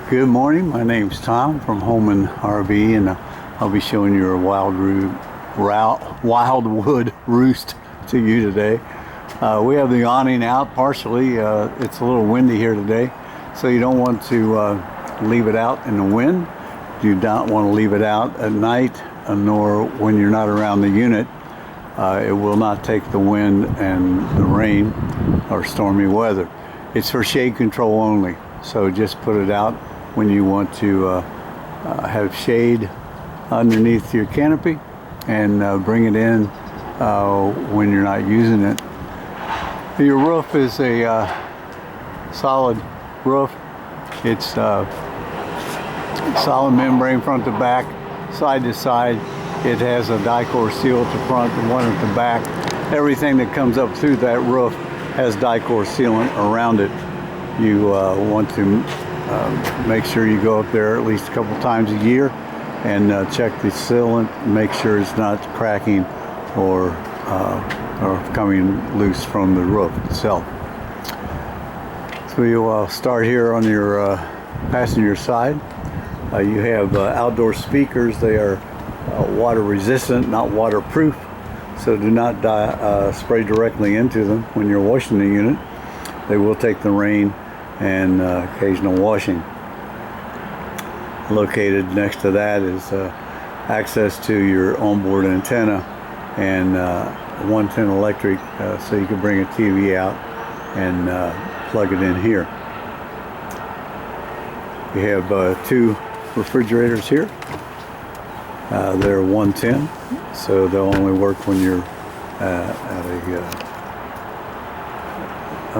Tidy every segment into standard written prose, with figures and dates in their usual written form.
Good morning, my name's Tom from Holman RV, and I'll be showing you a Wildwood Roost to you today. We have the awning out partially. It's a little windy here today, so you don't want to leave it out in the wind. You don't want to leave it out at night, nor when you're not around the unit. It will not take the wind and the rain or stormy weather. It's for shade control only, so just put it out when you want to have shade underneath your canopy, and bring it in when you're not using it. Your roof is a solid roof. It's solid membrane front to back, side to side. It has a Dicor seal at the front and one at the back. Everything that comes up through that roof has Dicor sealant around it. You want to make sure you go up there at least a couple times a year and check the sealant, make sure it's not cracking or coming loose from the roof itself. So you'll start here on your passenger side. You have outdoor speakers. They are water resistant, not waterproof, so do not spray directly into them when you're washing the unit. They will take the rain and occasional washing. Located next to that is access to your onboard antenna and 110 electric, so you can bring a TV out and plug it in here. You have two refrigerators here. They're 110, so they'll only work when you're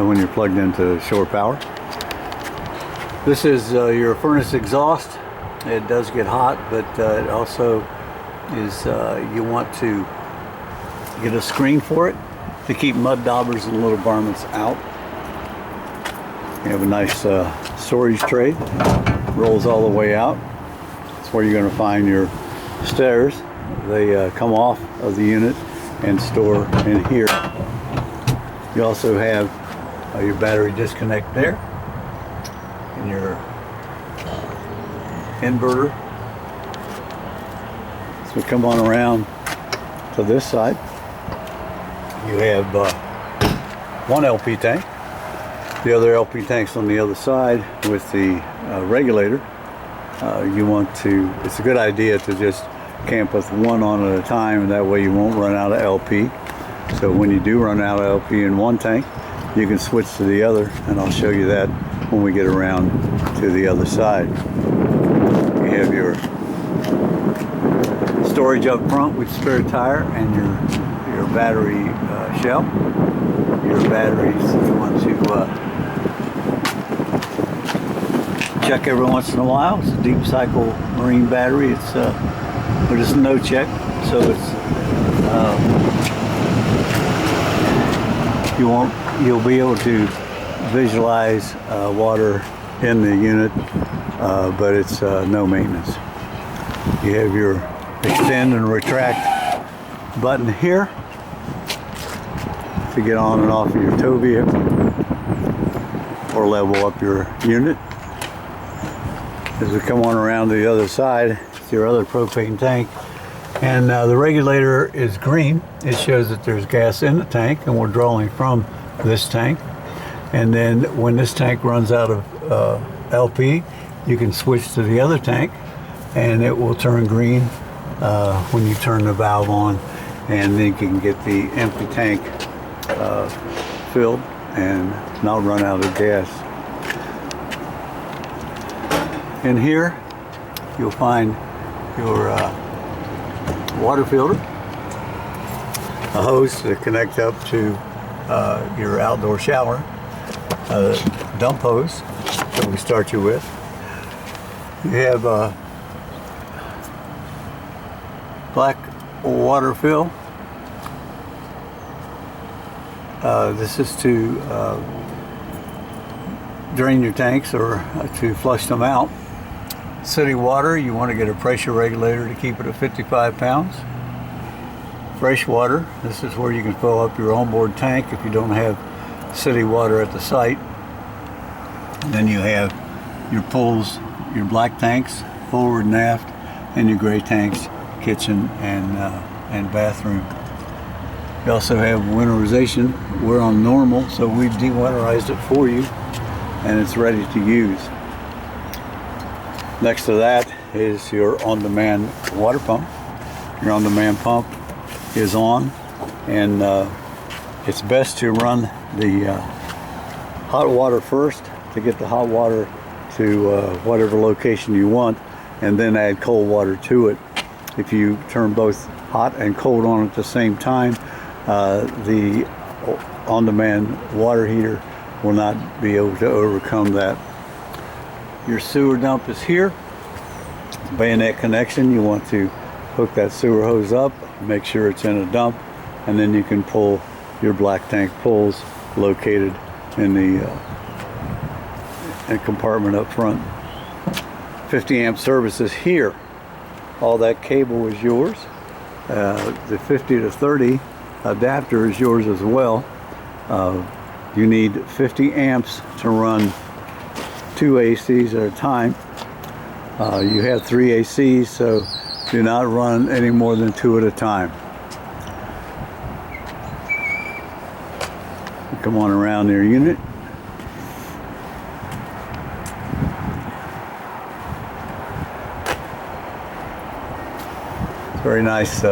when you're plugged into shore power. This is your furnace exhaust. It does get hot, but it also is, you want to get a screen for it to keep mud daubers and little varmints out. You have a nice storage tray, rolls all the way out. That's where you're going to find your stairs. They come off of the unit and store in here. You also have your battery disconnect there, and your inverter. So come on around to this side. You have one LP tank. The other LP tank's on the other side with the regulator. It's a good idea to just camp with one on at a time, and that way you won't run out of LP. So when you do run out of LP in one tank, you can switch to the other, and I'll show you that when we get around to the other side. You have your storage up front with spare tire and your battery shell. Your batteries you want to check every once in a while. It's a deep cycle marine battery. But it's no check, so it's you'll be able to visualize water in the unit, but it's no maintenance. You have your extend and retract button here to get on and off of your tow vehicle or level up your unit. As we come on around to the other side, it's your other propane tank, and the regulator is green. It shows that there's gas in the tank, and we're drawing from this tank. And then when this tank runs out of LP, you can switch to the other tank, and it will turn green when you turn the valve on, and then you can get the empty tank filled and not run out of gas. In here, you'll find your water filter, a hose to connect up to your outdoor shower, dump hose that we start you with. You have a black water fill. This is to drain your tanks or to flush them out. City water, you want to get a pressure regulator to keep it at 55 pounds. Fresh water, this is where you can fill up your onboard tank if you don't have city water at the site. And then you have your pools your black tanks, forward and aft, and your gray tanks, kitchen and bathroom. You also have winterization. We're on normal, so we've de-winterized it for you, and it's ready to use. Next to that is your on-demand water pump. Your on-demand pump is on, and it's best to run the hot water first to get the hot water to whatever location you want, and then add cold water to it. If you turn both hot and cold on at the same time, the on-demand water heater will not be able to overcome that. Your sewer dump is here. Bayonet connection. You want to hook that sewer hose up, make sure it's in a dump, and then you can pull your black tank pulls located in the compartment up front. 50 amp service is here. All that cable is yours. The 50 to 30 adapter is yours as well. You need 50 amps to run 2 ACs at a time. You have 3 ACs, so do not run any more than 2 at a time. Come on around your unit. It's a very nice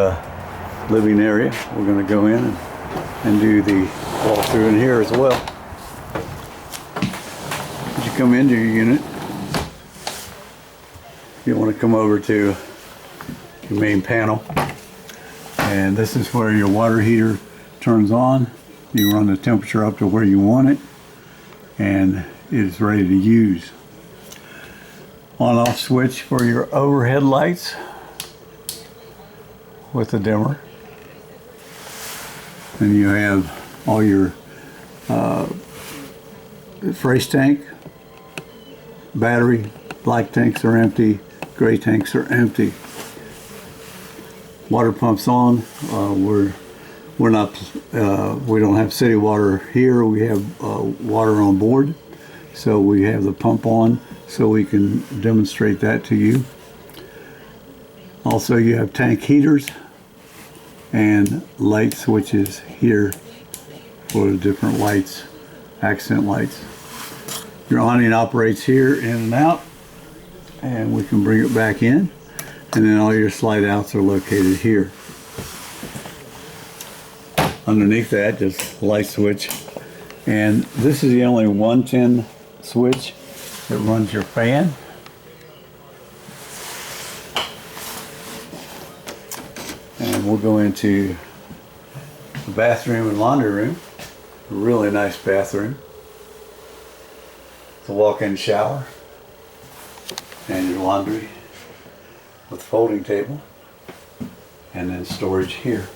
living area. We're going to go in and do the walkthrough in here as well. As you come into your unit, you want to come over to your main panel, and this is where your water heater turns on. You run the temperature up to where you want it, and it is ready to use. On-off switch for your overhead lights with the dimmer, and you have all your fresh tank, battery, black tanks are empty, gray tanks are empty. Water pumps on. We don't have city water here. We have water on board, so we have the pump on so we can demonstrate that to you. Also, you have tank heaters and light switches here for the different lights, accent lights. Your awning operates here in and out, and we can bring it back in, and then all your slide outs are located here. Underneath that, just light switch, and this is the only 110 switch that runs your fan. And we'll go into the bathroom and laundry room. A really nice bathroom. It's a walk-in shower and your laundry with folding table, and then storage here.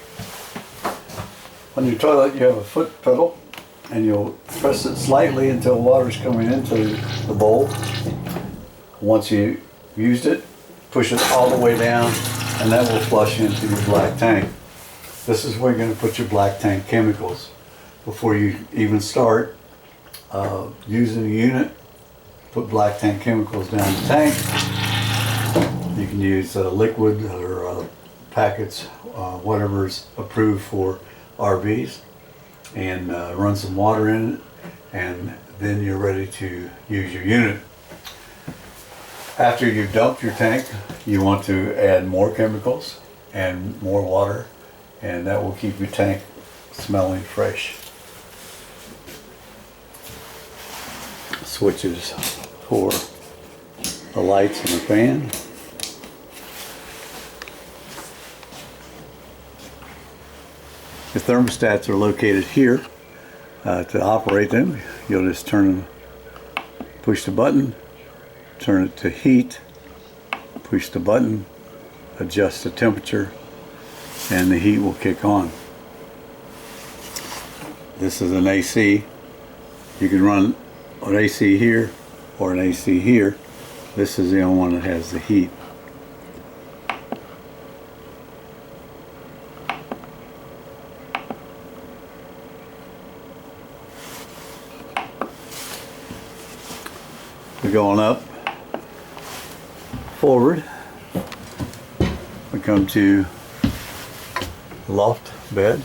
On your toilet, you have a foot pedal, and you'll press it slightly until water's coming into the bowl. Once you've used it, push it all the way down, and that will flush into your black tank. This is where you're going to put your black tank chemicals. Before you even start using the unit, put black tank chemicals down the tank. You can use liquid or packets, whatever's approved for RVs, and run some water in it, and then you're ready to use your unit. After you've dumped your tank, you want to add more chemicals and more water, and that will keep your tank smelling fresh. Switches for the lights and the fan. The thermostats are located here. To operate them, you'll just push the button, turn it to heat, push the button, adjust the temperature, and the heat will kick on. This is an AC. You can run an AC here or an AC here. This is the only one that has the heat. We're going up. forward, we come to loft bed.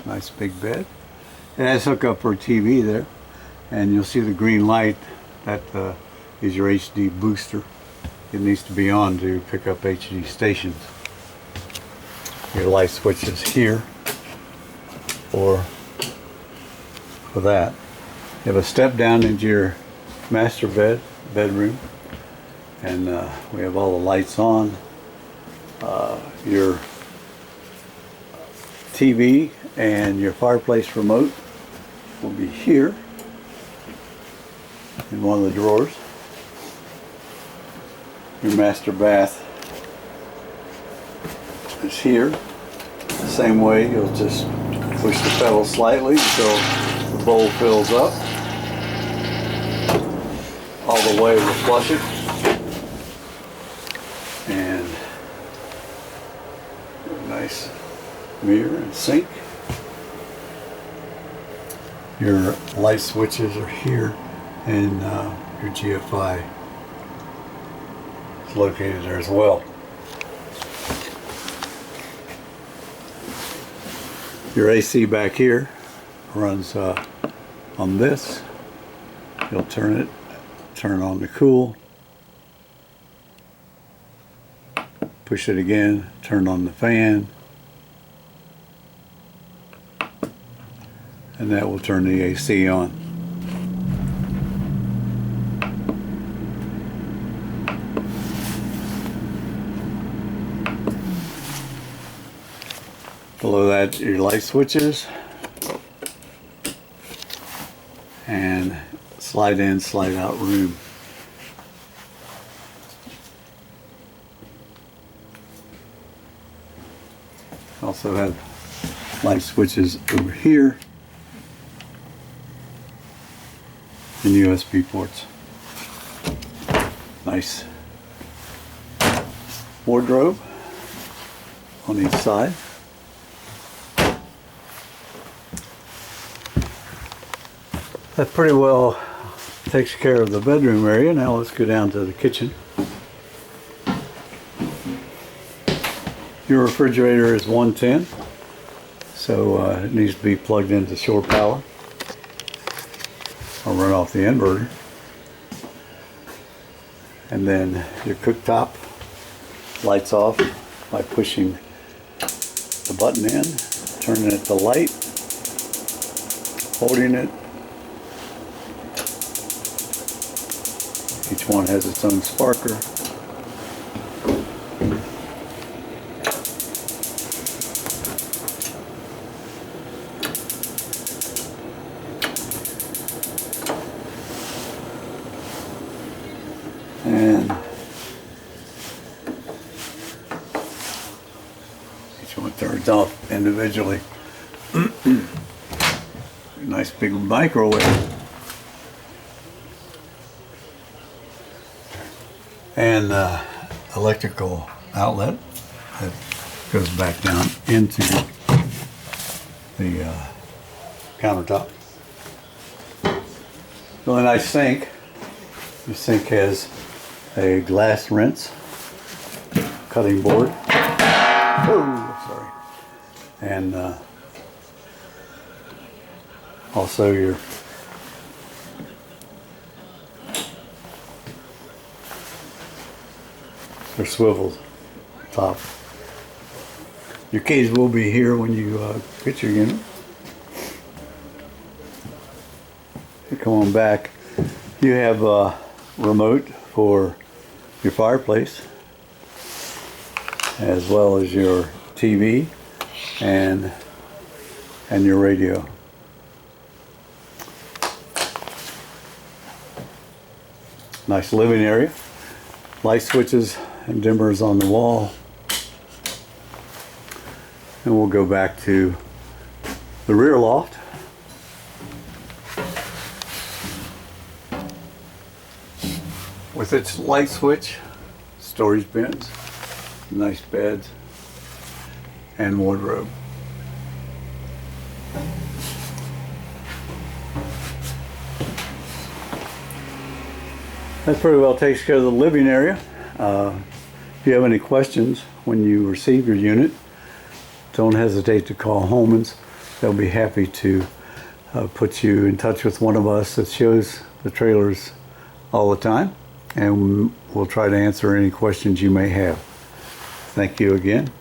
Nice big bed. It has hookup for a TV there, and you'll see the green light. That is your HD booster. It needs to be on to pick up HD stations. Your light switch is here for that. You have a step down into your master bedroom, and we have all the lights on. Your TV and your fireplace remote will be here in one of the drawers. Your master bath is here. The same way, you'll just push the pedal slightly until the bowl fills up. All the way to flush it. And a nice mirror and sink. Your light switches are here, and your GFI is located there as well. Your AC back here runs on this. You'll turn on the cool, push it again, turn on the fan, and that will turn the AC on. Below that, your light switches, and slide in, slide out room. Also have light switches over here and USB ports. Nice wardrobe on each side. That pretty well takes care of the bedroom area. Now let's go down to the kitchen. Your refrigerator is 110, so it needs to be plugged into shore power. I'll run off the inverter. And then your cooktop lights off by pushing the button in, turning it to light, holding it. Each one has its own sparker. And each one turns off individually. Nice big microwave. And electrical outlet that goes back down into the countertop. Really nice sink. The sink has a glass rinse, cutting board. Oh, sorry. And also your swivel top. Your keys will be here when you get your unit. You come on back. You have a remote for your fireplace, as well as your TV and your radio. Nice living area. Light switches and dimmers on the wall. And we'll go back to the rear loft. With its light switch, storage bins, nice beds, and wardrobe. That pretty well takes care of the living area. If you have any questions when you receive your unit, don't hesitate to call Holman's. They'll be happy to put you in touch with one of us that shows the trailers all the time, and we'll try to answer any questions you may have. Thank you again.